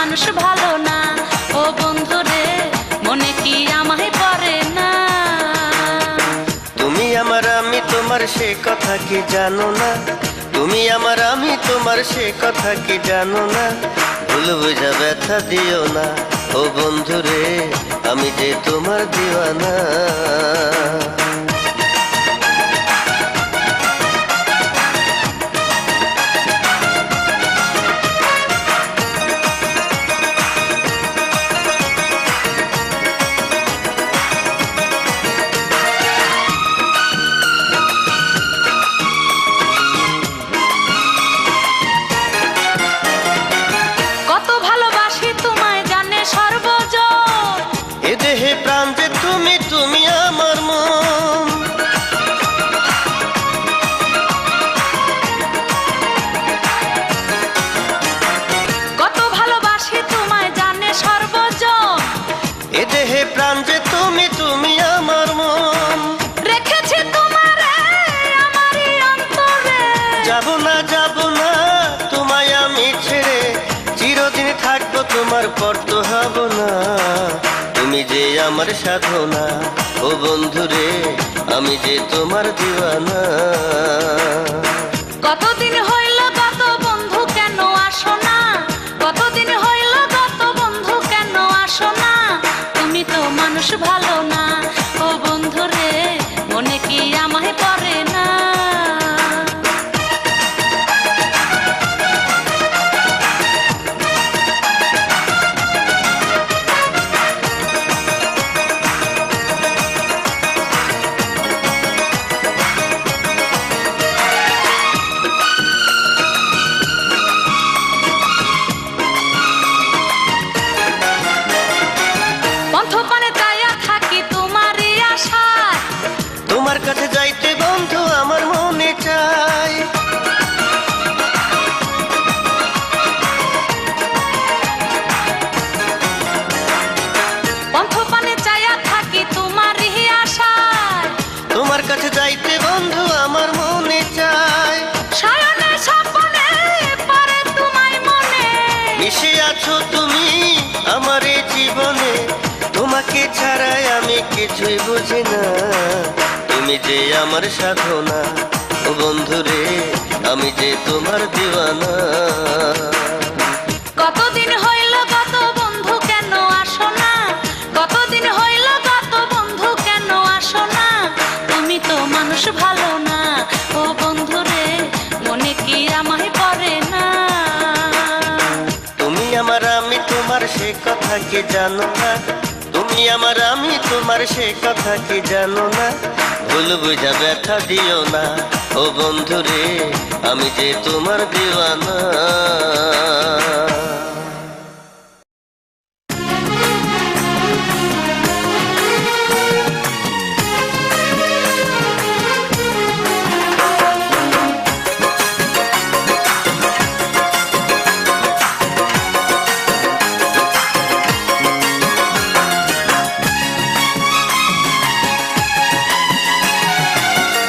মানুষ ভালো না। ও বন্ধুরে মনে কি আমায় পড়ে না? তুমি আমার আমি তোমার সে কথা কি জানো না? তুমি আমার আমি তোমার সে কথা কি জানো না? ভুল বুঝা ব্যথা দিও না ও বন্ধুরে, আমি যে তোমার দিওয়ানা। কত ভালোবাসি তোমায় জানে সর্বজন, এ দেহে প্রাণ যে তুমি, তুমি আমার মন। কত ভালোবাসি তোমায় জানে সর্বজন, এ দেহে প্রাণ যে তুমি, তুমি আমার মন। রেখেছি তোমারে আমারই অন্তরে। যাব না তোমায় আমি ছেড়ে, চিরদিন থাকবো তোমার পর তো হব না। তুমি যে আমার সাধনা ও বন্ধুরে, আমি যে তোমার দিওয়ানা। কতদিন হইল গত বন্ধু কেন আসো না? কতদিন হইল গত বন্ধু কেন আসো না? তুমি তো মানুষ ভালো না। ও বন্ধুরে মনে কি আমায় পড়ে না? পন্থপানে চাইয়া থাকি তোমারই আশায়, তোমার কাছে যাইতে বন্ধু আমার মনে চাই। পন্থপানে চাইয়া থাকি তোমারই আশায়। তোমার কাছে যাইতে বন্ধু আমার মনে চাই। শয়নে স্বপ্নে পড়ে তোমায় মনে, মিশে আছো তুমি আমার এই জীবনে, তোমাকে ছাড়াই আমি কিছুই বুঝি না। তুমি যে আমার সাধনা ও বন্ধুরে, আমি যে তোমার দিওয়ানা। কতদিন হইল গত বন্ধু কেন আসো না? কতদিন হইল গত বন্ধু কেন আসো না? তুমি তো মানুষ ভালো না। ও বন্ধুরে মনে কি আমায় পড়ে না? তুমি আমার আমি তোমার সে কথা কি জানো না? তুমি আমার আমি তোমার সে কথা কি জানো না? ভুল বুঝা ব্যথা দিও না ও বন্ধুরে, আমি যে তোমার দিওয়ানা।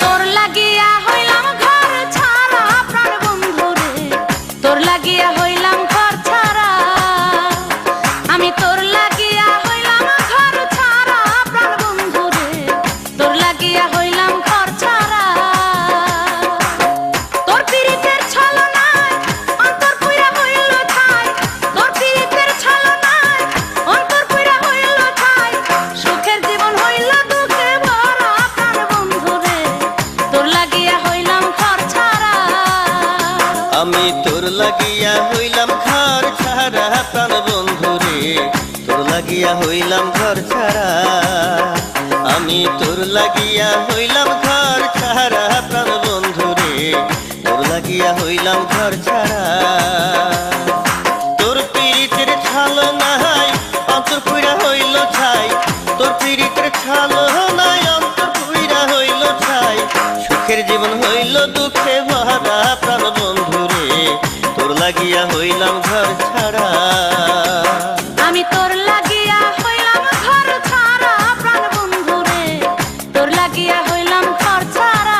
তোর লাগিয়া হইলাম ঘর ছাড়া প্রাণ বন্ধুরে, তোর লাগিয়া হইলাম ঘর ছাড়া। আমি তোর লাগিয়া হইলাম ঘর ছাড়া প্রাণ বন্ধুরে, তোর লাগিয়া হইলাম ঘর ছাড়া। তোর পীড়িতের ছলনায় অন্তর পুইরা হইল ছাই, তোর পীড়িতের ছলনায় অন্তর পুইরা হইল ছাই। সুখের জীবন হইল দুঃখে ভরা প্রাণ বন্ধুরে, তোর লাগিয়া হইলাম ঘর ছাড়া। আমি তোর লাগিয়া হইলাম ঘর ছাড়া প্রাণ বন্ধুরে, তোর লাগিয়া হইলাম ঘর ছাড়া। আমি তোর লাগিয়া হইলাম ঘর ছাড়া প্রাণ বন্ধুরে, তোর লাগিয়া হইলাম ঘর ছাড়া। তোর পীড়িতের ছলনায় অন্তর পুইরা হইল ছাই, তোর পীড়িতের ছলনায় অন্তর পুইরা হইল ছাই। সুখের জীবন হইল দুঃখে ভরা প্রাণ বন্ধুরে, তোর লাগিয়া হইলাম ঘর ছাড়া। আমি তোর লাগিয়া হইলাম ঘর ছাড়া প্রাণ বন্ধুরে, তোর লাগিয়া হইলাম ঘর ছাড়া।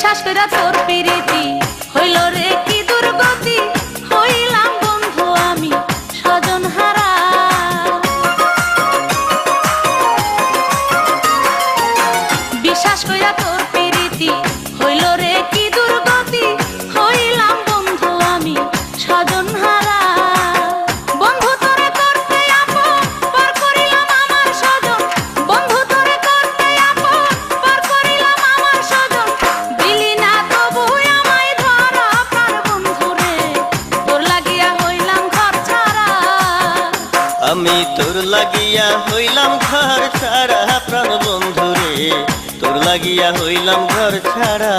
বিশ্বাস কইরা তোর প্রীতি হইল রে কি দুর্গতি, হইলাম বন্ধু আমি স্বজন হারা। বিশ্বাস কইরা তোর প্রীতি হইল রে কি দুর্গতি, হইলাম বন্ধু আমি স্বজন হারা। বন্ধু তোরে করতে আপন পর করিলাম আমার স্বজন, বন্ধু তোরে করতে আপন পর করিলাম আমার স্বজন। দিলি না তবু আমায় ধরা প্রাণ বন্ধু রে, তোর লাগিয়া হইলাম ঘর ছাড়া। আমি তোর লাগিয়া হইলাম ঘর ছাড়া প্রাণ বন্ধু রে, তোর লাগিয়া হইলাম ঘর ছাড়া।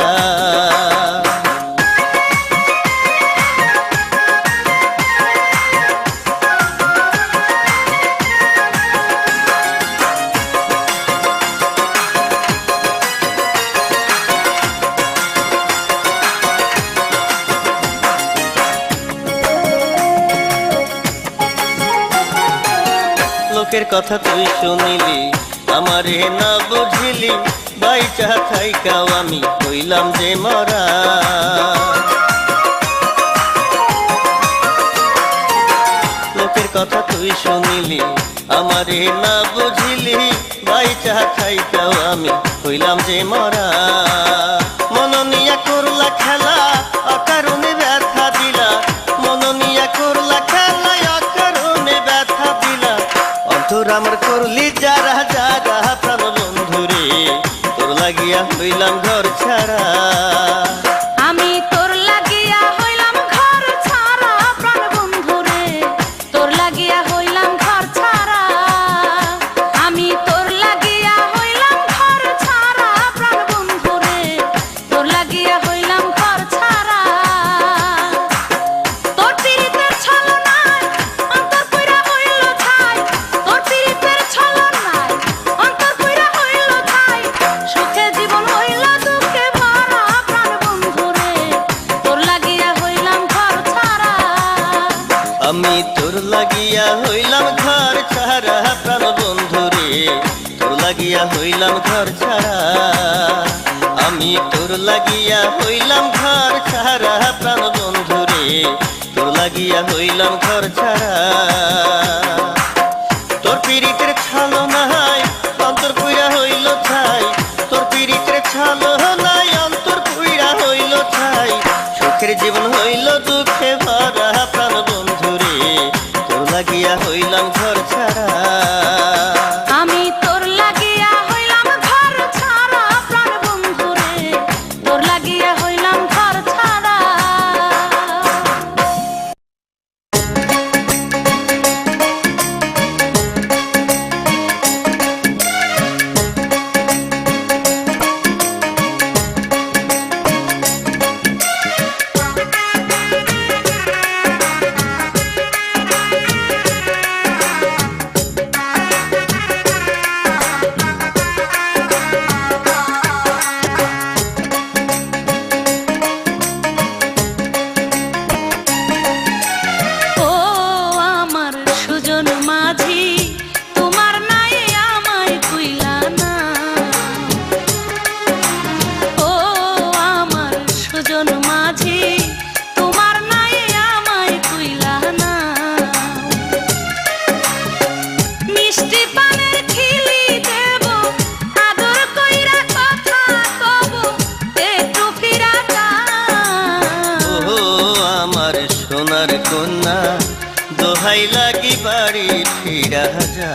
লোকের কথা তুই শুনিলি আমারে না বুঝিলি, বাইচা থাইকাও আমি হইলাম যে মরা। লোকের কথা তুই শুনিলি আমারে না বুঝিলি, বাইচা থাইকাও আমি হইলাম যে মরা। মননিয়া করলা খেলা অকারণে ব্যথা দিলা, মননিয়া করলা খেলা অকারণে ব্যথা দিলা। অন্তর আমার করলি যারা যারা প্রাণ বন্ধু রে, তোর লাগিয়া হইলাম ঘর ছাড়া। আমি তোর লাগিয়া হইলাম ঘর ছাড়া প্রাণ বন্ধু রে, তোর লাগিয়া হইলাম ঘর ছাড়া। আমি তোর লাগিয়া হইলাম ঘর ছাড়া প্রাণ বন্ধু রে, তোর লাগিয়া হইলাম ঘর ছাড়া। তোর পীড়িতের ছলনায় অন্তর পুইরা হইল ছাই, তোর পীড়িতের ছলনায় অন্তর পুইরা হইল ছাই। সুখে জীবন হইল দুঃখে ভরা প্রাণ বন্ধু রে, তোর লাগিয়া হইলাম ঘর ছাড়া। আমি তোর লাগিয়া হইলাম ঘর ছাড়া প্রাণ বন্ধু রে, তোর লাগিয়া হইলাম ঘর ছাড়া। আমি তোর লাগিয়া হইলাম ঘর ছাড়া প্রাণ বন্ধু রে, তোর লাগিয়া হইলাম ঘর ছাড়া। তোর পীড়িতের ছলনায় অন্তর পুইরা হইল ছাই, তোর পীড়িতের ছলনায় অন্তর পুইরা হইল ছাই। সুখের জীবন হইল দুঃখে ভরা প্রাণ বন্ধু রে, তোর লাগিয়া হইলাম ঘর ছাড়া। আমি তোর লাগিয়া হইলাম ঘর ছাড়া প্রাণ বন্ধু রে, তোর লাগিয়া হইলাম ঘর ছাড়া। ও আমার সুজন মাঝি, তোমার নাই আমায় কইলা না। ও আমার সুজন মাঝি, তোমার নাই আমায় কইলা না। মিষ্টি পানের খিলি দেব, আদর কইরা কথা কব, একটু ফিরা যাও। ও আমার সোনার কন্যা, দোহাই লাগি বাড়ি ফিরা যা।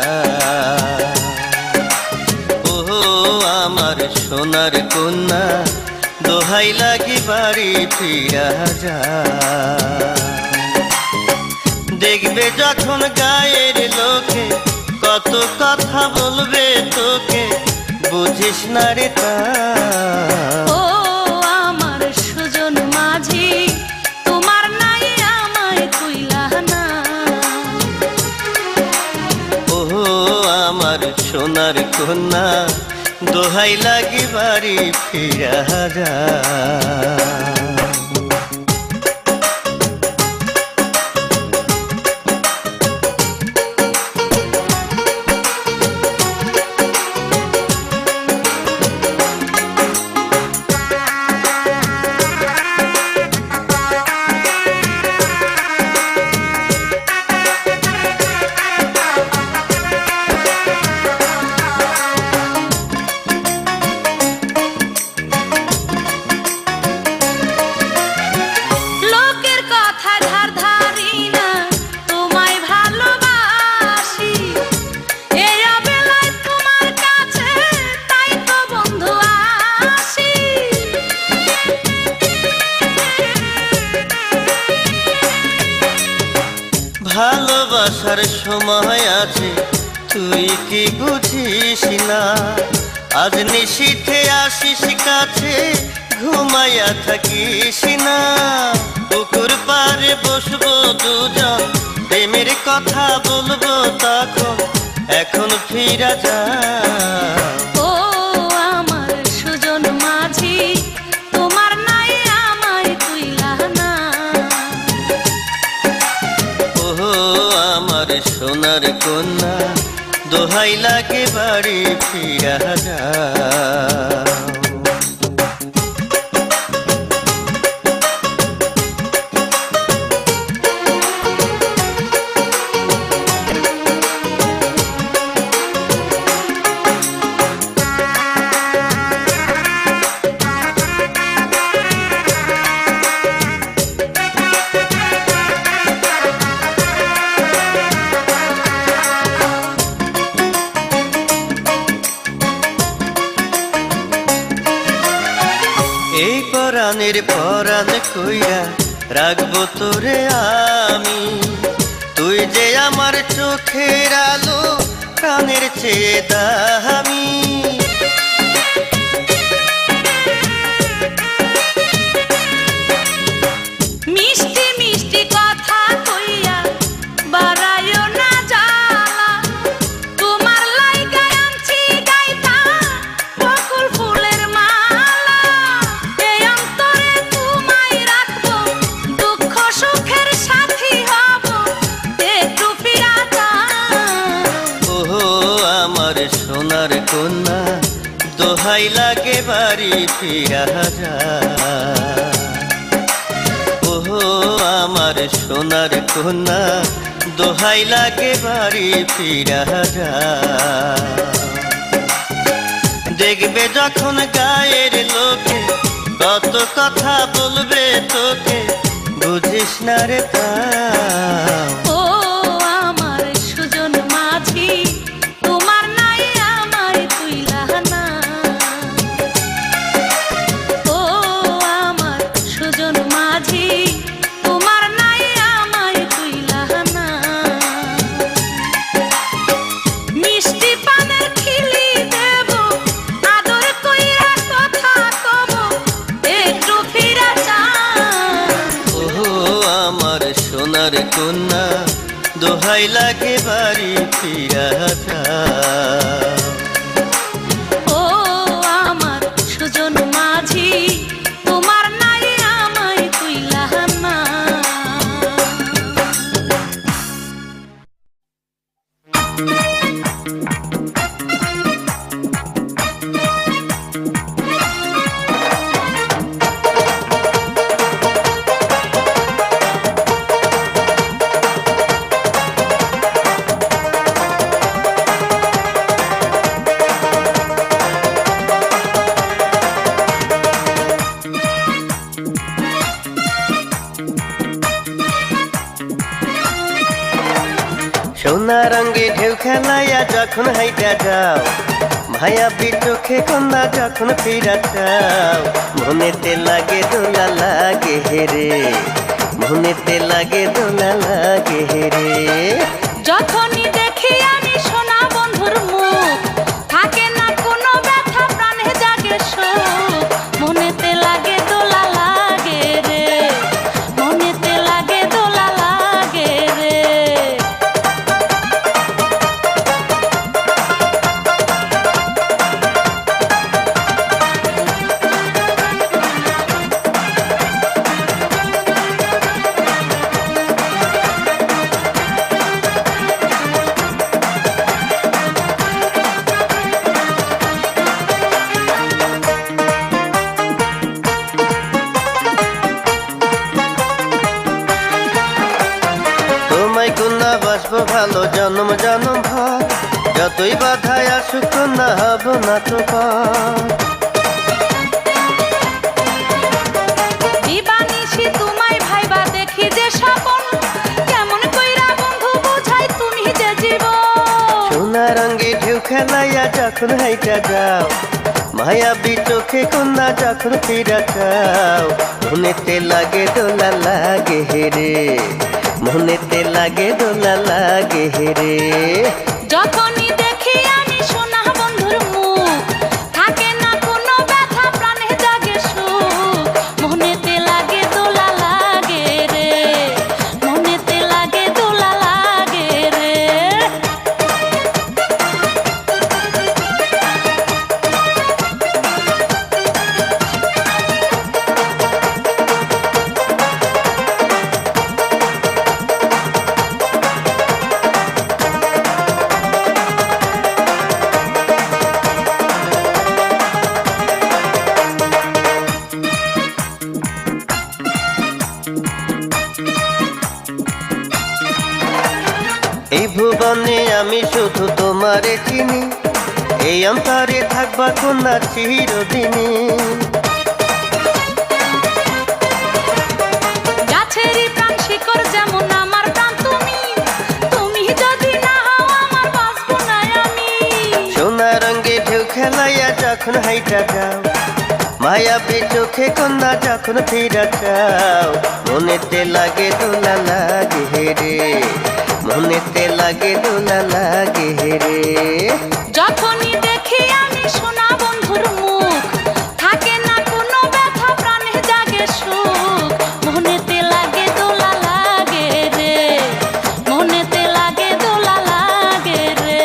ও আমার সোনার কন্যা, দোহাই লাগি বাড়ি ফিরা যা। দেখবে যখন গায়ের লোকে কত কথা বলবে তোকে, বুঝিস না রে তা। ও আমার সুজন মাঝি, তোমার নাই আমায় কইলা না। ও আমার সোনার কন্যা, দোহাই লাগি বাড়ি ফিরা যা। ভালোবাসার সময় আছে তুই কি বুঝিস না? আজ নিশীথে আসিস কাছে ঘুমাইয়া থাকিস না। পুকুর পাড়ে বসবো দুজন প্রেমের কথা বলবো তখন, এখন ফিরা যা। ও আমার সুজন মাঝি, তোমার নাই আমায় তুইলা না। ও আমার সোনার কন্যা, দোহাই লাগে বাড়ি ফিরা যা। এই পরাণের পরাণ কইরা রাখবো তোরে আমি, তুই যে আমার চোখের আলো প্রাণের চেয়ে দামি। মিষ্টি মিষ্টি কথা কইয়া বাড়াইও না জ্বালা, তোমার লাইগা আনছি গাইতা বকুল ফুলের মালা। এই অন্তরে তোমায় রাখবো, দুঃখ সুখের সাথী হব, একটু ফিরা যা। ও আমার সোনার কন্যা, দোহাই লাগে বাড়ি ফিরা যা। ও আমার সোনার কন্যা, দোহাই লাগে বাড়ি ফিরা যা। দেখবে যখন গায়ের লোকে কত কথা বলবে তোকে, বুঝিস না রে তা। ও আমার সুজন মাঝি, তোমার নাই আমায় তুইলা না। ও আমার সুজন মাঝি, তোমার নাই আমায় তুইলা না। মিষ্টি পানের খিলি দেব, আদর কইরা কথা কব, একটু ফিরা যা। ও আমার সোনার কন্যা, দোহাই লাগে বাড়ি ফিরা যা। ও আমার সুজন মাঝি, তোমার নাই আমায় তুইলা না। সোনা রঙে ঢেউ খেলাইয়া যখন হাইটা যাও, মায়াবী চোখে কন্যা যখন ফিরা চাও, মনেতে লাগে দোলা লাগে হেরে, মনেতে লাগে দোলা লাগে হেরে। যখনই দেখি আমি সোনা বন্ধুর মুখ, থাকে না কোনো ব্যথা, প্রাণে জাগে সুখ, মনেতে লাগে দোলা লাগে রে, মনেতে লাগে দোলা লাগে রে। তোমায় কন্যা বাসবো ভালো জন্ম জন্ম ভর, যতই বাধায় আসুক কন্যা হব না তো পার। দিবানিশি তোমায় ভাইবা দেখি যে স্বপন, কেমন কইরা বন্ধু বুঝাই তুমি যে জীবন। সোনা রঙে ঢেউ খেলাইয়া যখন হাইটা যাও, মায়াবী চোখে কন্যা যখন ফিরা চাও, মনেতে লাগে দোলা লাগে হেরে, মনেতে লাগে দোলা লাগে রে। যখনই দেখি আমি সোনা বন্ধুর মুখ, থাকে না কোনো ব্যথা, প্রাণে জাগে সুখ। মনেতে লাগে দোলা লাগে রে, মনেতে লাগে দোলা লাগে রে। এই ভুবনে আমি শুধু তোমারে চিনি, এই অন্তরে থাকবা কন্যা চিরদিনী। গাছেরই প্রাণ শিকড় যেমন আমার প্রাণ তুমি, তুমি যদি না হও আমার বাঁচবো না আমি। সোনা রঙে ঢেউ খেলাইয়া যখন হাইটা যাও, মায়াবী চোখে কন্যা যখন ফিরা চাও, মনেতে লাগে দোলা লাগে রে, মনেতে লাগে দোলা লাগে রে। যখনই দেখি আমি সোনা বন্ধুর মুখ, থাকে না কোনো ব্যথা, প্রাণে জাগে সুখ। মনেতে লাগে দোলা লাগে রে, মনেতে লাগে দোলা লাগে রে,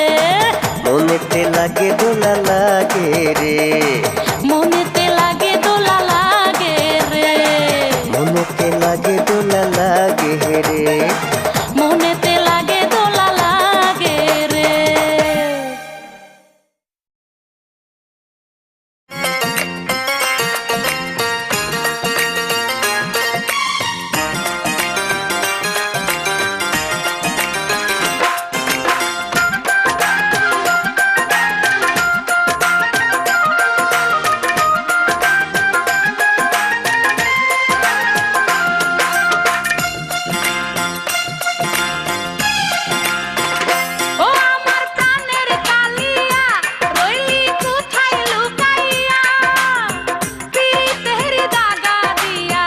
মনেতে লাগে দোলা লাগে রে, মনেতে লাগে দোলা লাগে রে, মনেতে লাগে দোলা লাগে রে। মনেতে লাগে দোলা লাগে রে। ও আমার প্রাণের কালিয়া, রইলি কোথায় লুকাইয়া? পিরিতের দাগা দিয়া,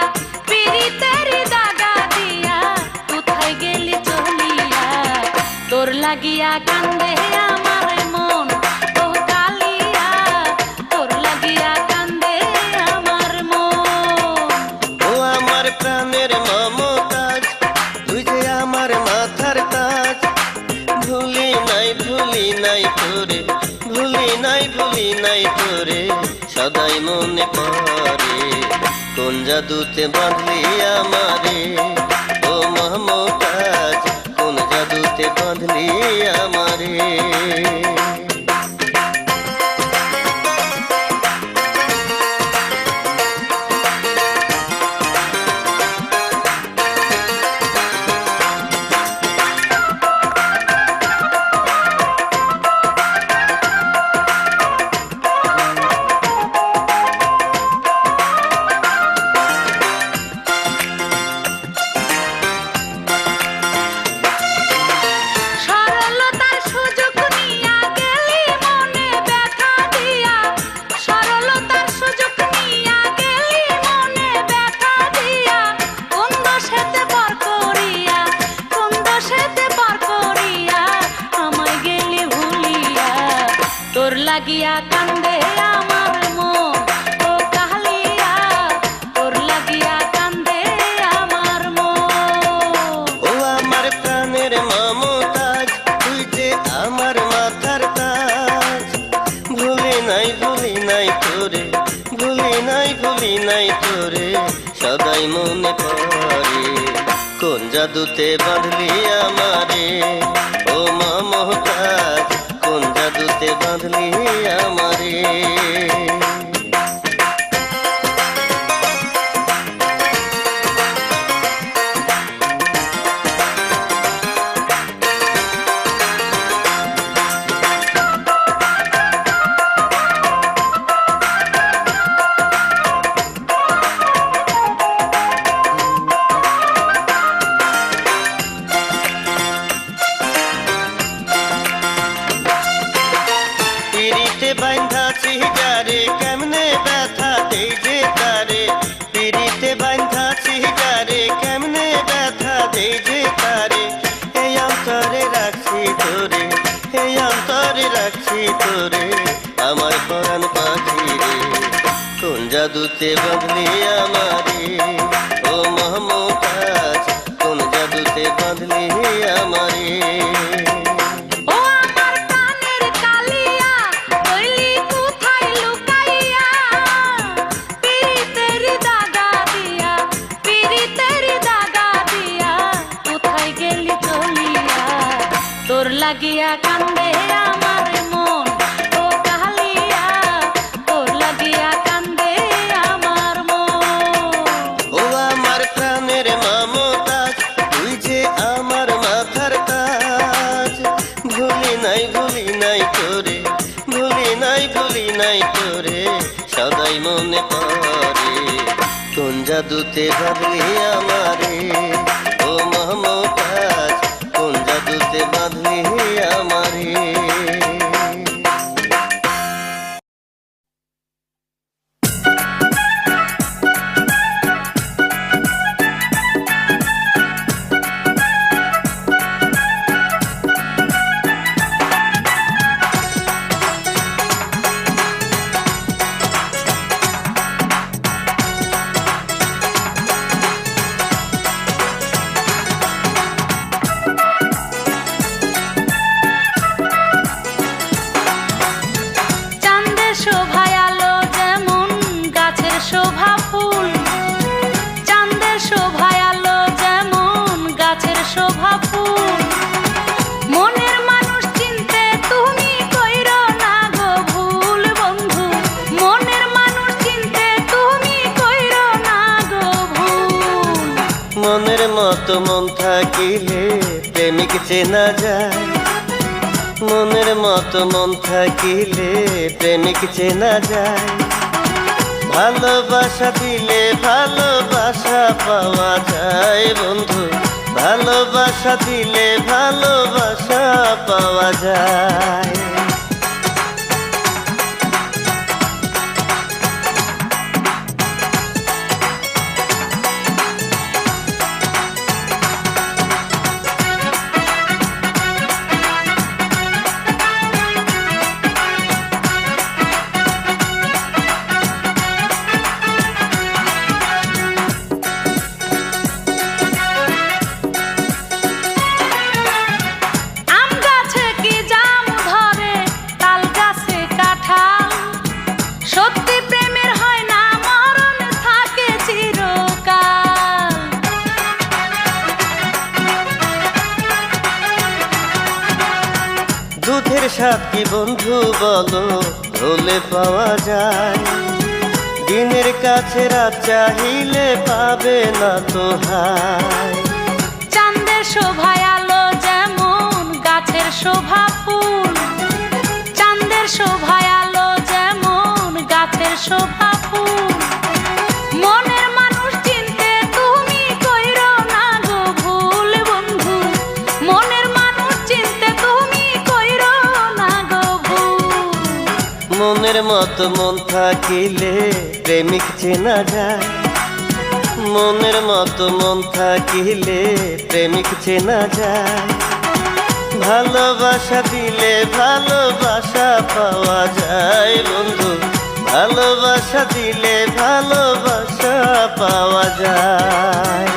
পিরিতের দাগা দিয়া, কোথায় গেলি চলিয়া? তোর লাগিয়া কান্দে আমার মন, ও কালিয়া, তোর লাগিয়া কান্দে আমার মন। ও আমার প্রাণের মমতাজ, তুই যে আমার মাথার তাজ, ভুলি নাই তোরে, ভুলি নাই তোরে, সদাই মনে পড়ে। কোন জাদুতে বাঁধলি আমারে, ও মমতাজ, কোন জাদুতে বাঁধলি আমারে। সরলতার সুযোগ নিয়া গেলি মনে ব্যথা দিয়া, সরলতার সুযোগ নিয়া গেলি মনে ব্যথা দিয়া। কোন দোষেতে পর করিয়া, কোন দোষেতে পর করিয়া, আমায় গেলি ভুলিয়া। তোর লাগিয়া কান্দে আমার মন, ও কালিয়া, তোর লাগিয়া কান্দে আমার মন। ও আমার প্রাণের মমতাজ, তুই যে আমার মাথার তাজ, ভুলি নাই তোরে, ভুলি নাই তোরে, সদাই মনে পড়ে। কোন জাদুতে বাঁধলি আমারে, ও মমতাজ, কোন জাদুতে বাঁধলি আমারে। পিরিতে বাইন্ধাছি যারে জাদুতে বাঁধলি আমারে ও মমতাজ, কোন জাদুতে বাঁধলি আমারে। ও আমার কানের কালিয়া, কইলি কোথায় লুকাইয়া, পীড়িতের দাগা দিয়া, পীড়িতের দাগা দিয়া, কোথায় গেলি চলিয়া, তোর লাগিয়া কান্দে আমার মন, ও কালিয়া, তোর লাগিয়া কান্দে আমার মন। ও আমার প্রাণের মমতাজ, তুই যে আমার মাথার তাজ, ভুলি নাই তোরে, ভুলি নাই তোরে, সদাই মনে পড়ে, কোন জাদুতে বাঁধলি আমারে ও মমতাজ, কোন জাদুতে বাঁধলি আমারে। চাঁদের শোভায় আলো যেমন গাছের শোভা ফুল, চাঁদের শোভায় আলো যেমন গাছের শোভা ফুল, মনের মানুষ চিনতে তুমি কইরো না গো ভুল বন্ধু, মনের মানুষ চিনতে তুমি কইরো না গো ভুল। মনের মতো মন থাকিলে প্রেমিক চেনা যায়, মনের মতো মন থাকিলে প্রেমিক চেনা যায়, ভালোবাসা দিলে ভালোবাসা পাওয়া যায় বন্ধু, ভালোবাসা দিলে ভালোবাসা পাওয়া যায়। আম গাছে কি জাম ধরে, তাল গাছে কাঁঠাল, সত্যি প্রেমের হয় না মরণ, থাকে চিরকাল। দুধের স্বাদ কি বন্ধু বলো হলে পাওয়া যায়, দিনের কাছে রাত চাহিলে পাবে না তো হায়। চাঁদের শোভায় আলো যেমন গাছের শোভা ফুল, চাঁদের শোভায় আলো যেমন গাছের শোভা ফুল, মনের মানুষ চিনতে তুমি কইরো না গো ভুল বন্ধু, মনের মানুষ চিনতে তুমি কইরো না গো ভুল। মনের মতো মন থাকিলে প্রেমিক চেনা যায়, মনের মতো মন থাকিলে প্রেমিক চেনা যায়, ভালোবাসা দিলে ভালোবাসা পাওয়া যায় বন্ধু, ভালোবাসা দিলে ভালোবাসা পাওয়া যায়।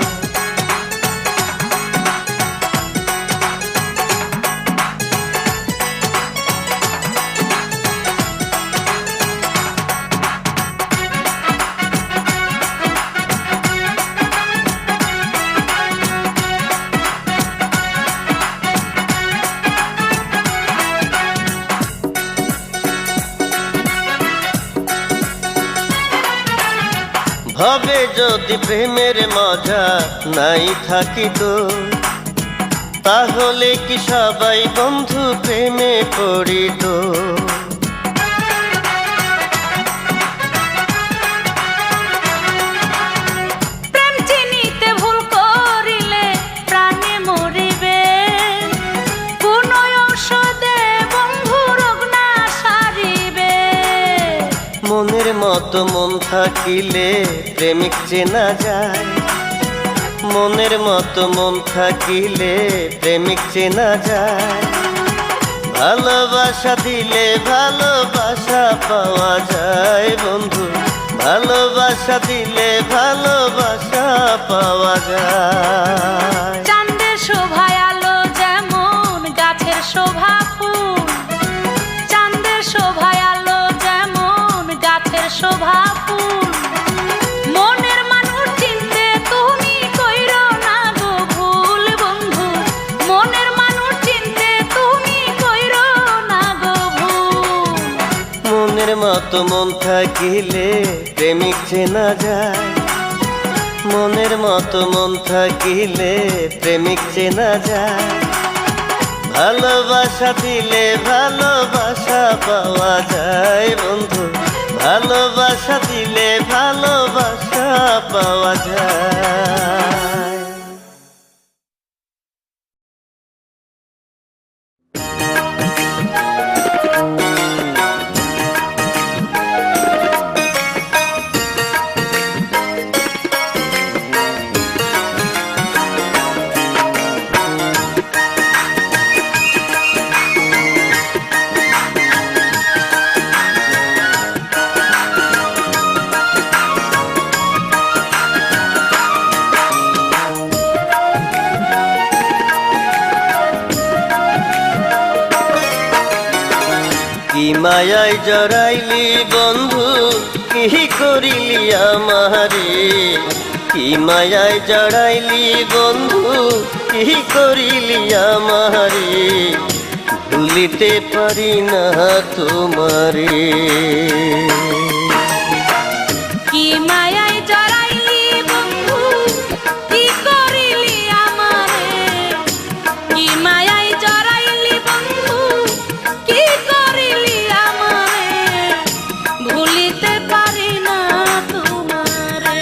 ভবে যদি প্রেমের মজা নাই থাকিত, তাহলে কি সবাই বন্ধু প্রেমে পড়িত। প্রেম চিনিতে ভুল করিলে প্রাণে মরিবে, কোন ঔষধে বন্ধু রোগ না সারিবে। মনের মতো মন থাকিলে প্রেমিক চেনা যায়, মনের মতো মন থাকিলে প্রেমিক চেনা যায়, ভালোবাসা দিলে ভালোবাসা পাওয়া যায় বন্ধু, ভালোবাসা দিলে ভালোবাসা পাওয়া যায়। চাঁদের শোভায় আলো যেমন গাছের শোভা ফুল, চাঁদের শোভায় আলো যেমন গাছের শোভা ফুল। মনের মানুষ চিনতে তুমি কইরো না গো ভুল বন্ধু, মনের মানুষ চিনতে তুমি কইরো না গো ভুল। মনের মতো মন থাকিলে প্রেমিক চেনা যায়, মনের মতো মন থাকিলে প্রেমিক চেনা যায়। ভালোবাসা দিলে ভালোবাসা পাওয়া যায় বন্ধু, ভালোবাসা দিলে ভালোবাসা পাওয়া যায়। কি মায়ায় জড়াইলি বন্ধু কি করিলি আমারে, কি মায়ায় জড়াইলি বন্ধু কি করিলি আমারে, ভুলিতে পারি না তোমারে। কি মায়ায় জড়াইলি বন্ধু কি করিলি আমারে, কি মায়ায় জড়াইলি বন্ধু কি করিলি আমারে, ভুলিতে পারি না তোমারে।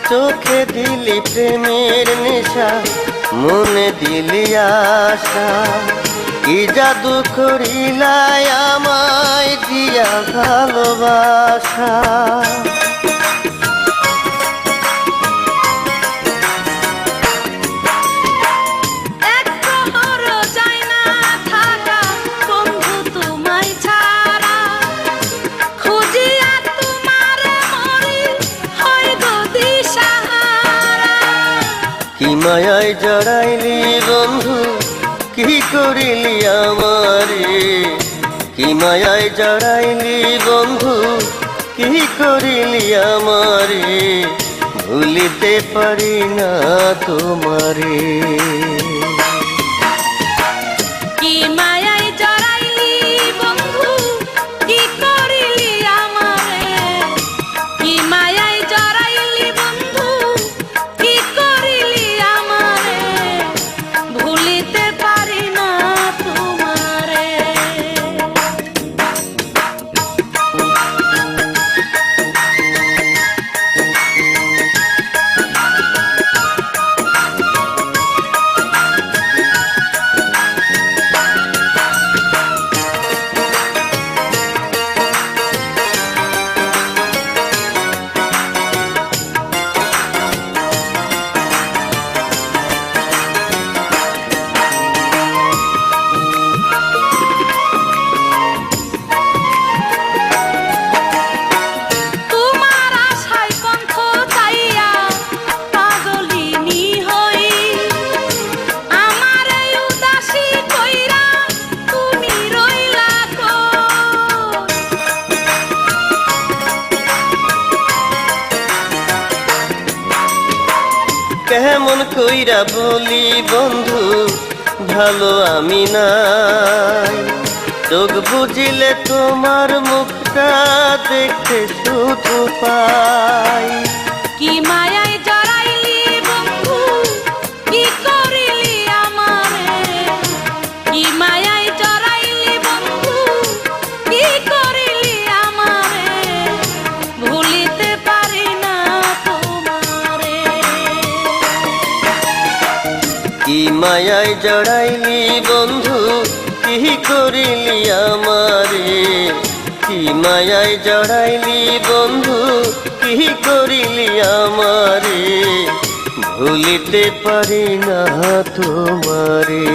চোখে দিলি প্রেমের নেশা, মনে দিলি আশা, কি জাদু করিলাই আমায় দিয়া ভালোবাসা। এক প্রহরও যায় না থাকা বন্ধু তোমায় ছাড়া, খুঁজিয়া তোমারে মরি হয় গো দিশাহারা। কি মায়ায় জড়াইলি বন্ধু কি করিলি আমারে, কি মায়ায় জড়াইলি বন্ধু কি করিলি আমারে, ভুলিতে পারি না তোমারে। কি মায়ায় জড়াইলি বন্ধু কি করিলি আমারে, কি মায়ায় জড়াইলি বন্ধু কি করিলি আমারে, ভুলিতে পারি না তোমারে। তোমার আশায় পন্থ চাইয়া পাগলিনী হই, আমার এই উদাসী কইরা তুমি রইলা কই। কেমন কইরা বলি বন্ধু ভালো আমি নাই, চোখ বুঝিলে তোমার মুখটা দেখতে শুধু পাই। কি মায়ায় জড়াইলি বন্ধু কি করিলি আমারে, কি মায়ায় জড়াইলি বন্ধু মায়ায় জড়াইলি বন্ধু কি করিলি আমারে, কি মায়ায় জড়াইলি বন্ধু কি করিলি আমারে, ভুলিতে পারি না তোমারে।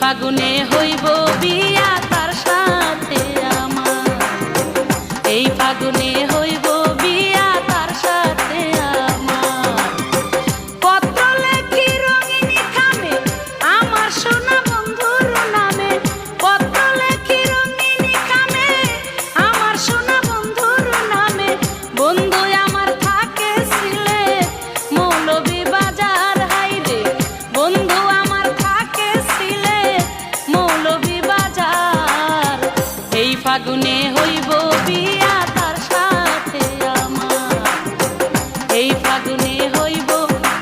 ফাগুনে হইব বিয়া তার সাথে আমার, এই ফাগুনে হইব বিয়া তার সাথে আমার। পত্র লেখি রঙিনী খামে আমার সোনা বন্ধুর নামে, পত্র লেখি রঙিনী খামে আমার সোনা বন্ধুর নামে। বন্ধু আমার থাকে সিলে মৌলভী বাজার, হাইরে বন্ধু আমার থাকে সিলে মৌলভী বাজার। এই ফাগুনে হইব বিয়া তার সাথে আমার, এই ফাগুনে হইব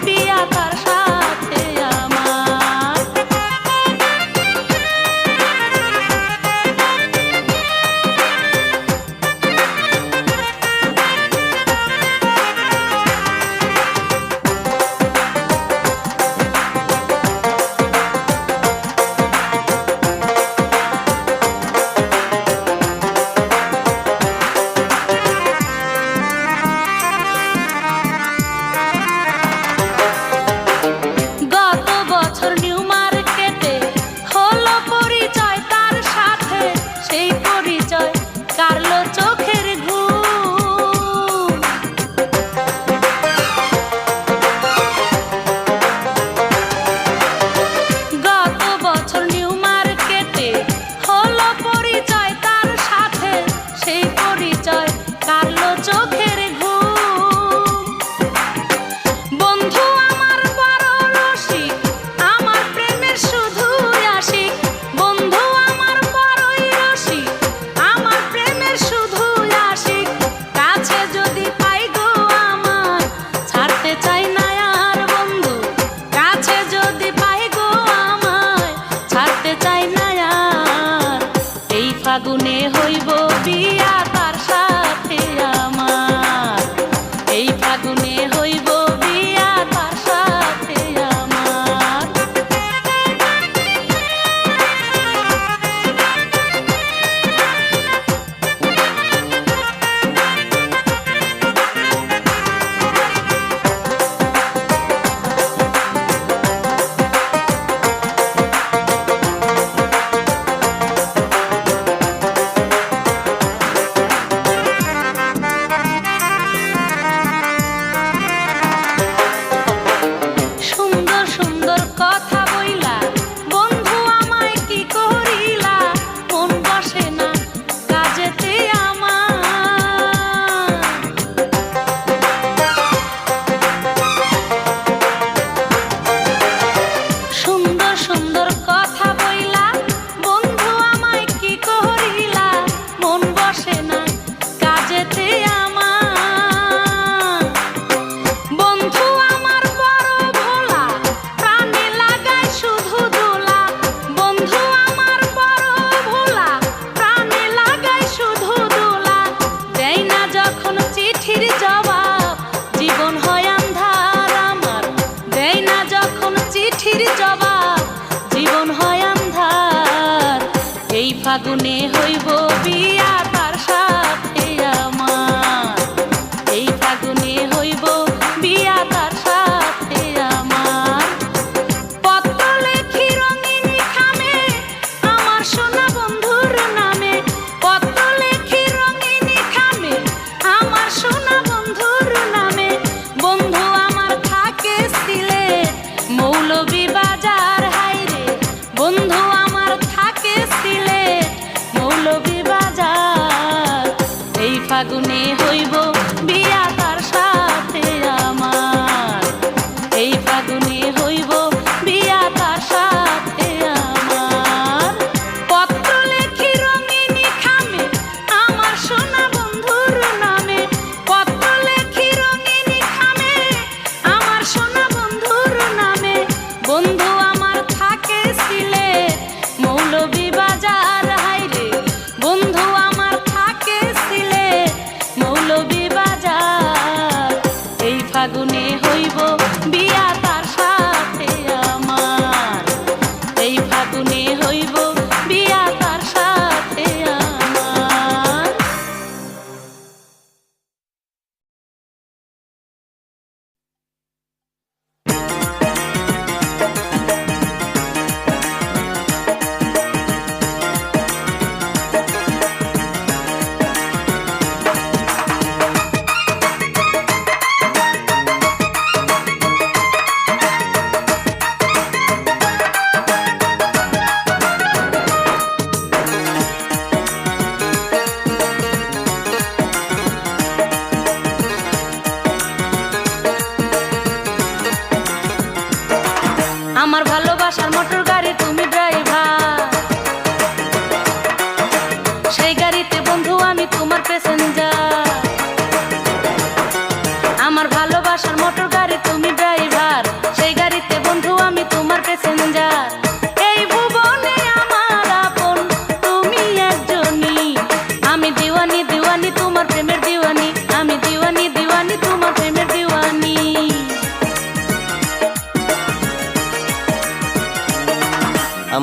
বিয়া তার সাথে আমার। গত বছর নিউ মার্কেটে হলো পরিচয় তার সাথে, সেই পরিচয় কারলো চোখের ঘুম। গত বছর নিউ মার্কেটে হলো পরিচয় তার সাথে, সেই পরিচয় কারলো চোখের ঘুম। বন্ধু আমার বড় রসিক, আমার প্রেমের শুধু আশিক। বন্ধু আমার বড়ই রসিক, আমার প্রেমের শুধু আশিক। কাছে যদি পাই গো আমার ছাড়তে চাই না আর বন্ধু, কাছে যদি পাই গো আমায় ছাড়তে চাই না আর। এই ফাগুনে হইব বিয়া তার সাথে আমার, এই ফাগুনে হইব বিয়া তার সাথে আমার। সুন্দর সুন্দর কথা বইলা বন্ধু আমায় কি করিলা, মন বসে না কাজেতে আমার। সুন্দর সুন্দর কথা বইলা বন্ধু আমায় কি করিলা, মন বসে না কাজেতে আমার। বন্ধু আমার বড় ভোলা, প্রাণে লাগায় শুধু দোলা। বন্ধু আমার বড় ভোলা, প্রাণে লাগায় শুধু দোলা। দেয় না যখন চিঠির জবাব, জীবন হয় আন্ধার আমার। দেয় না যখন চিঠির জবাব, জীবন হয় আন্ধার। এই ফাগুনে হইব বিয়া তার সাথে আমার, এই ফাগুনে হইব বিয়া তার সাথে আমার। পত্র লেখি রঙিনী খামে আমার সোনা বন্ধুর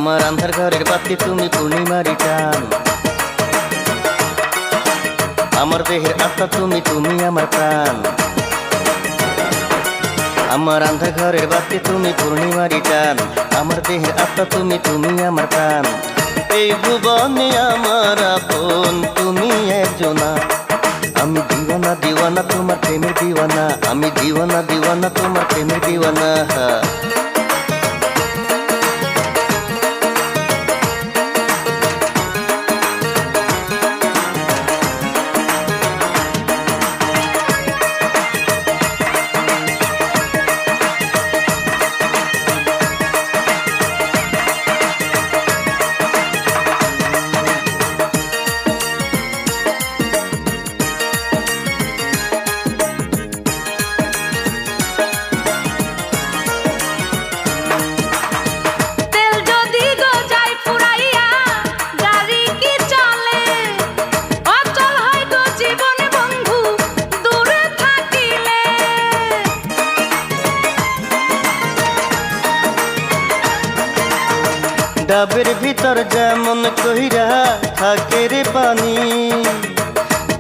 আমার আন্ধার ঘরের বাতি তুমি পূর্ণিমারি চান, আমার দেহের আত্মা তুমি, তুমি আমার প্রাণ। আমার আন্ধার ঘরের বাতি তুমি পূর্ণিমারি চান, আমার দেহের আত্মা তুমি, তুমি আমার প্রাণ। এই ভুবনে আমার আপন তুমি একজনা, আমি দিওয়ানা দিওয়ানা তোমার প্রেমের দিওয়ানা, আমি দিওয়ানা দিওয়ানা তোমার প্রেমের দিওয়ানা। তেল যদি গজায় ফুরাইয়া গাড়ি কি চলে, অচল হয় গো জীবন বন্ধু দূরে থাকিলে। ডাবের ভিতর যেমন কইরা থাকে রে পানি,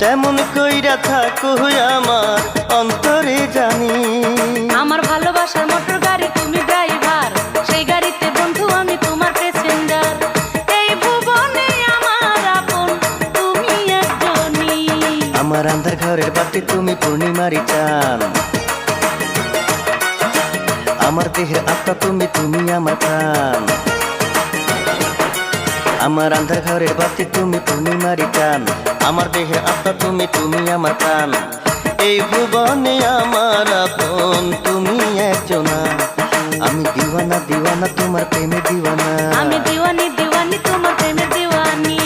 তেমন কইরা থাকো আমার অন্তরে জানি। আমার ভালোবাসার মোটর গাড়ি তুমি ড্রাইভার, সেই গাড়িতে বন্ধু আমি তোমার প্যাসেঞ্জার। এই ভুবনে আমার আপন তুমি একজনই, আমার আন্ধার ঘরের বাতি তুমি পূর্ণিমারি চান, আমার দেহের আত্মা তুমি, তুমি আমার প্রাণ। আমার আন্ধার ঘরের বাতি তুমি পূর্ণিমারি চান, আমার দেহের আত্মা তুমি, তুমি আমার প্রাণ। এই ভুবনে আমার আপন তুমি একজনা, আমি দিওয়ানা দিওয়ানা তোমার প্রেমে দিওয়ানা। আমি দিওয়ানি দিওয়ানি তোমার প্রেমের দিওয়ানি।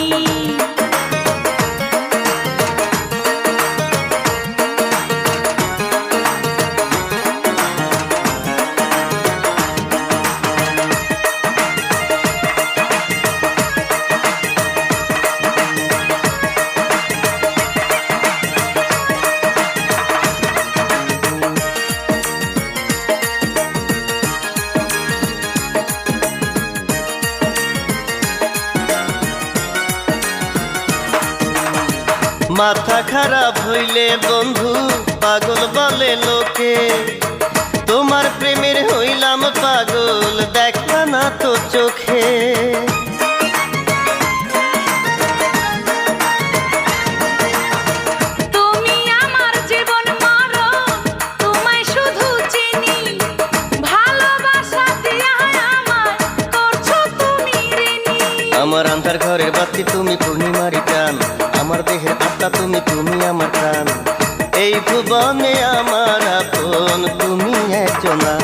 মাথা খারাপ হইলে বন্ধু পাগল বলে লোকে, তোমার প্রেমের হইলাম পাগল দেখা না তো চোখে। তুমি আমার জীবন মরণ, তোমায় শুধু চিনি, ভালোবাসা দিয়া আমায় করছো তুমি ঋণী। আমার আন্ধার ঘরের বাতি তুমি পূর্ণিমারি চান, আমার দেহের আত্মা তুমি, তুমি আমার প্রাণ। এই ভুবনে আমার আপন তুমি একজনা,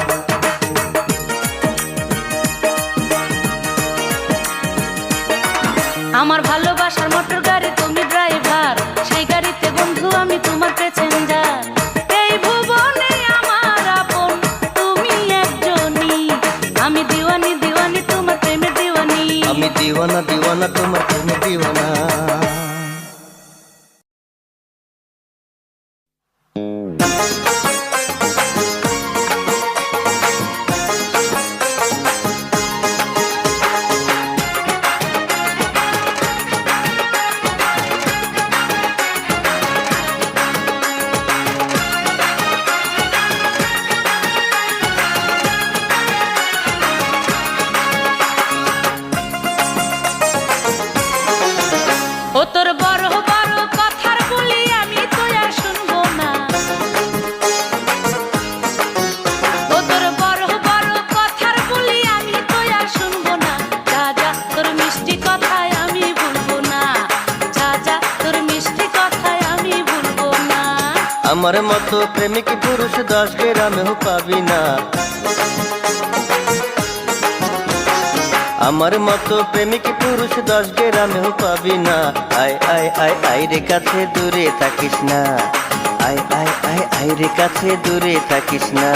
আমার ভালোবাসার মোটর গাড়ি তুমি ড্রাইভার, সেই গাড়িতে বন্ধু আমি তোমার প্যাসেঞ্জার। এই ভুবনে আমার আপন তুমি একজনই, আমি দিওয়ানি দিওয়ানি তোমার প্রেমের দিওয়ানি। আমি দিওয়ানা দিওয়ানা তোমার প্রেমে দিওয়ানা। ও তোর বড় বড় কথার বলি আমি তো আর শুনবো না, ও তোর বড় বড় কথার বলি আমি তো আর শুনবো না। যা যা তোর মিষ্টি কথায় আমি ভুলবো না, যা যা তোর মিষ্টি কথায় আমি ভুলবো না। আমার মতো প্রেমিক পুরুষ 10 গ্রামেও পাবি না, আমার মতো প্রেমিক পুরুষ 10 গ্রামেও পাবি না। আয় আয় আয় আয় রে কাছে দূরে থাকিস না, আয় আয় আয় আয় রে কাছে দূরে থাকিস না।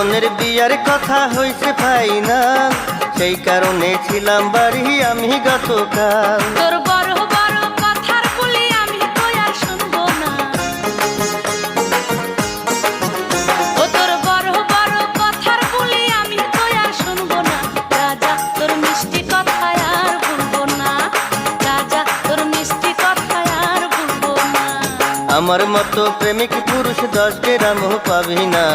বোনের বিয়ার কথা হইছে ফাইনাল, সেই কারণে ছিলাম বাড়ি আমি গতকাল। তোর বড় বড় কথার বলি আমি তো আর শুনবো না। ও তোর বড় বড় কথার বলি আমি তো আর শুনবো না। রাজা তোর মিষ্টি কথা আর ভুলবো না। রাজা তোর মিষ্টি কথা আর ভুলবো না। আমার মতো প্রেমিক পুরুষ 10 গ্রামও পাবি না।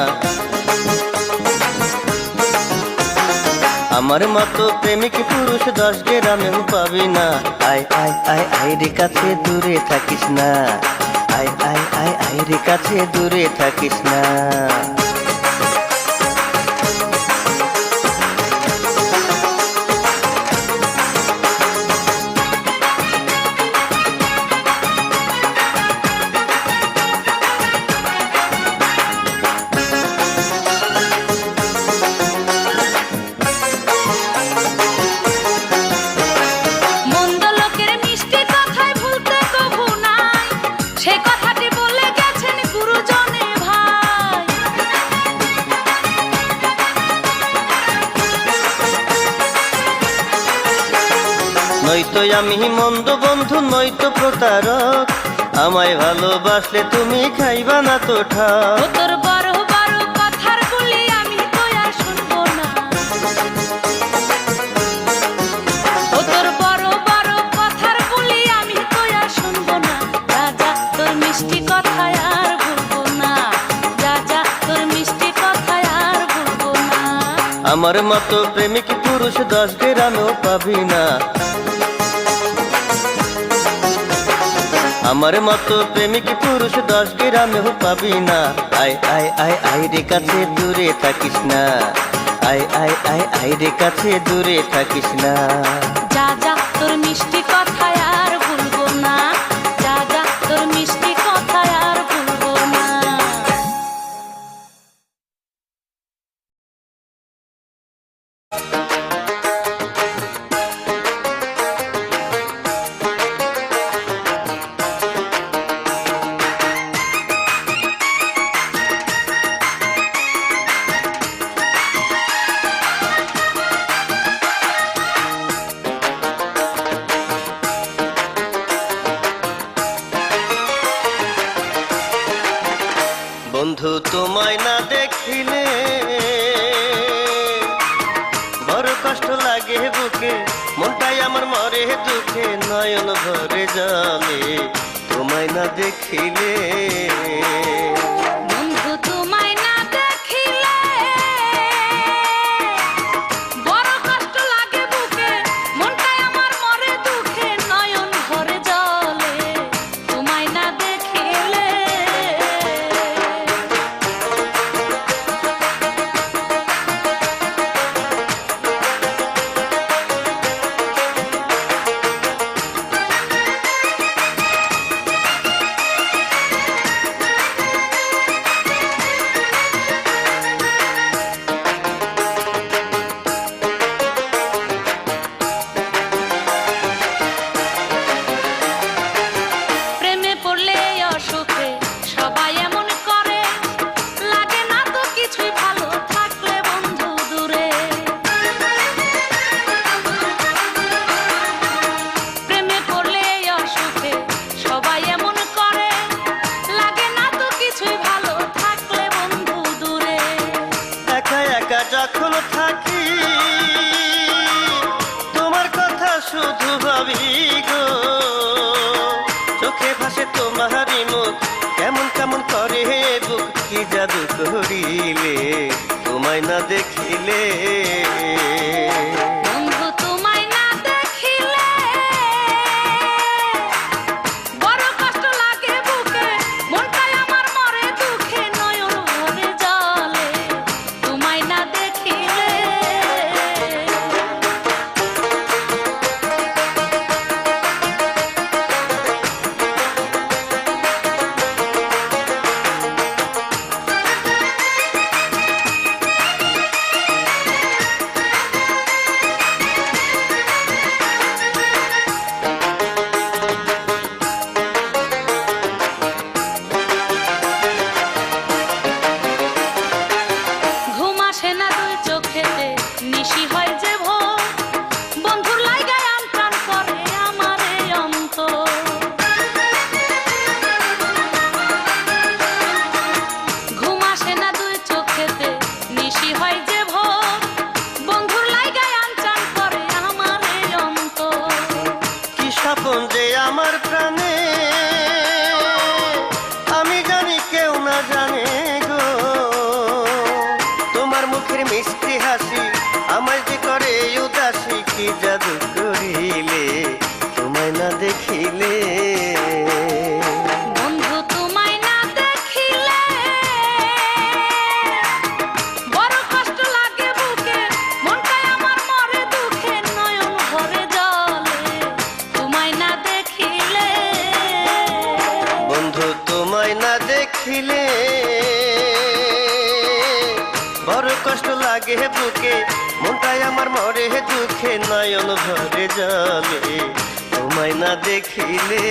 আমার মতো প্রেমিক পুরুষ 10 গ্রামেও পাবি না। আয় আয় আয় আয় রে কাছে দূরে থাকিস না। আয় আয় আয় আয় রে কাছে দূরে থাকিস না। মন্দ লোকের মিষ্টি কথায় ভুলতে কভু নাই, সে কথাটি বলে গেছেন গুরুজনে ভাই। নয়তো আমি মন্দ বন্ধু, নয়তো প্রতারক, আমায় ভালোবাসলে তুমি খাইবা না তো ঠাক। ও তোর বড় বড় কথার বলি আমি তো আর শুনবো না। ও তোর বড় বড় কথার বলি আমি তো আর শুনবো না। রাজা তোর মিষ্টি কথা আর ভুলবো না। রাজা তোর মিষ্টি কথা আর ভুলবো না। আমার মতো প্রেমিক পুরুষ 10 গ্রামেও পাবি না। আমার মতো প্রেমিক পুরুষ 10 গ্রামেও পাবি না। আয় আয় আয় আয় রে কাছে দূরে থাকিস না। আয় আয় আয় আয় রে কাছে দূরে থাকিস না। রাজা তোর মিষ্টি কথা আর ভুলবো না। রাজা তোর মিষ্টি কথা আর ভুলবো না। বন্ধু তোমায় না দেখিলে বড় কষ্ট লাগে বুকে, মনটাই আমার মরে দুঃখে, নয়ন ভরে জলে তোমায় না দেখিলে। বন্ধু তোমায় না দেখিলে বড় কষ্ট লাগে বুকে, মনটাই আমার মরে দুঃখে, নয়ন ভরে জলে তোমায় না দেখিলে। প্রেমে পড়লে অসুখে সবাই এমন করে, লাগে না তো কিছুই ভালো থাকলে বন্ধু দূরে। প্রেমে পড়লে অসুখে সবাই এমন করে, লাগে না তো কিছুই ভালো থাকলে বন্ধু দূরে। একা একা যখন থাকি তোমার কথা শুধু ভাবি গো, চোখে ভাসে তোমারই মুখ, কেমন কেমন করে বুক, কি জাদু করিলে তোমায় না দেখিলে। বন্ধু তোমায় না দেখিলে বড় কষ্ট লাগে বুকে, মনটাই আমার মরে দুঃখে, নয়ন ভরে জলে তোমায় না দেখিলে। আপন যে আমার প্রাণে, আমি জানি কেউ না জানে গো। তোমার মুখের মিষ্টি হাসি আমায় যে করে উদাসী, কি জাদু করিলে তোমায় না দেখিলে। বন্ধু তোমায় না দেখিলে বড় কষ্ট লাগে বুকে, মনটাই আমার মরে দুঃখে, নয়ন ভরে জলে তোমায় না দেখিলে। বন্ধু তোমায় না দেখিলে বড় কষ্ট লাগে বুকে, মনটাই আমার মরে দুঃখে, নয়ন ভরে জলে তোমায় না দেখিলে।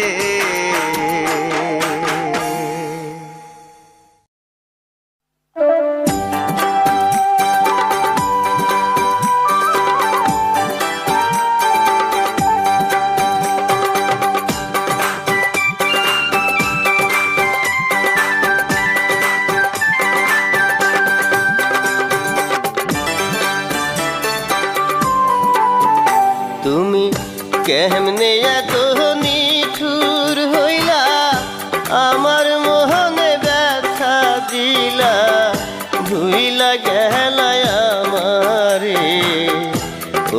তুমি কেমনে এত নিঠুর হইলা, আমার মোহনে ব্যথা দিলা, ভুইলা গেলা আমারে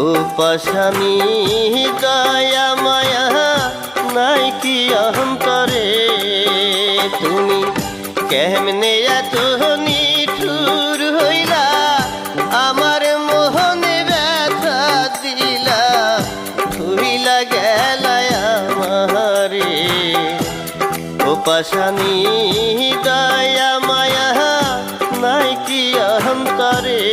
ও পাশানি, দয়া মায়া নাই কি অন্তরে। তুমি কেমনে এত নিঠুর হইলা, আমার মোহনে ব্যথা দিলা, ভুইলা গেলা আমারে ও পাশানি, দয়া মায়া নাই কি অন্তরে।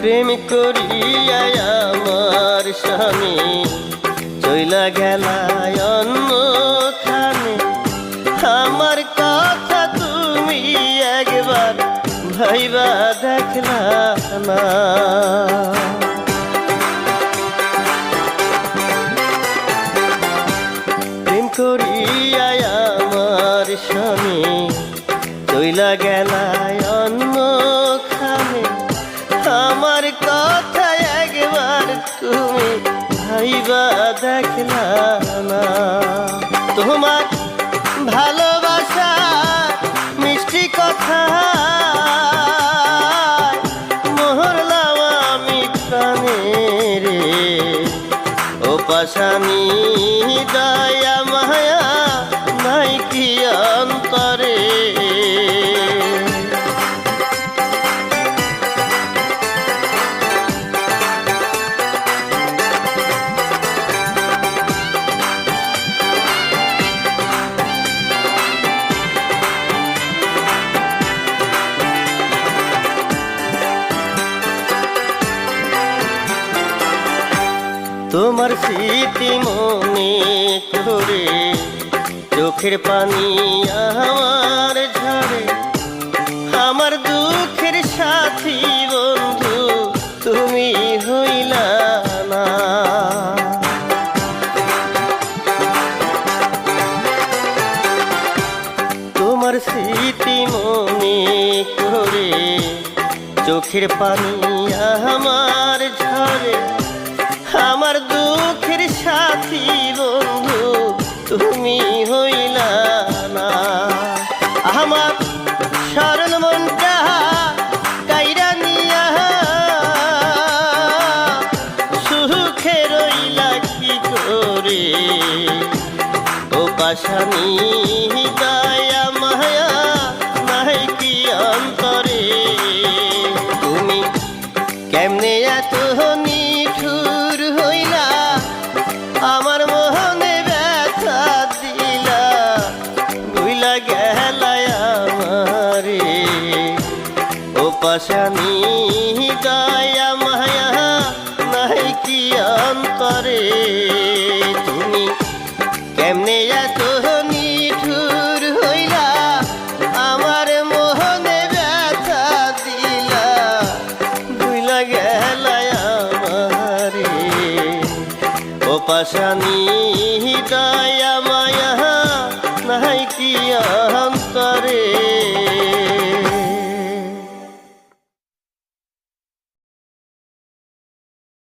প্রেম করিয়া আমার স্বামী চইলা গেলা অন্যখানে, আমার কথা তুমি একবার ভাইবা দেখলা না। প্রেম করিয়া আমার স্বামী চইলা গেলা অন্যখানে, আমার কথা একবার তুমি ভাইবা দেখলা না। তোমার ভালোবাসা মিষ্টি কথা মোহরলাম আমি প্রাণে রে ও পাশানি, দয়া মায়া নাই কি অন্তরে। তোমার স্মৃতি মনে করে চোখের পানি আমার ঝরে, আমার দুঃখের সাথী বন্ধু তুমি হইলা না। তোমার স্মৃতি মনে করে চোখের পানি আমার ঝরে, আমার দুঃখের সাথী বন্ধু তুমি হইলা না। আমার সরল মনটা কাইরা নিয়া সুখে রইলা কি করে ও পাশানি, দয়া মায়া নাই কি অন্তরে। তুমি কেমনে এত নিঠুর হইলা, আমার মোহনে ব্যথা দিলা, ভুইলা গেলা আমারে ও পাশানি, দয়া মায়া নাই কি অন্তরে। তুমি কেমনে এত নিঠুর হইলা, আমার মোহনে ব্যথা দিলা, ও পাশানি দয়া মায়া নাই কি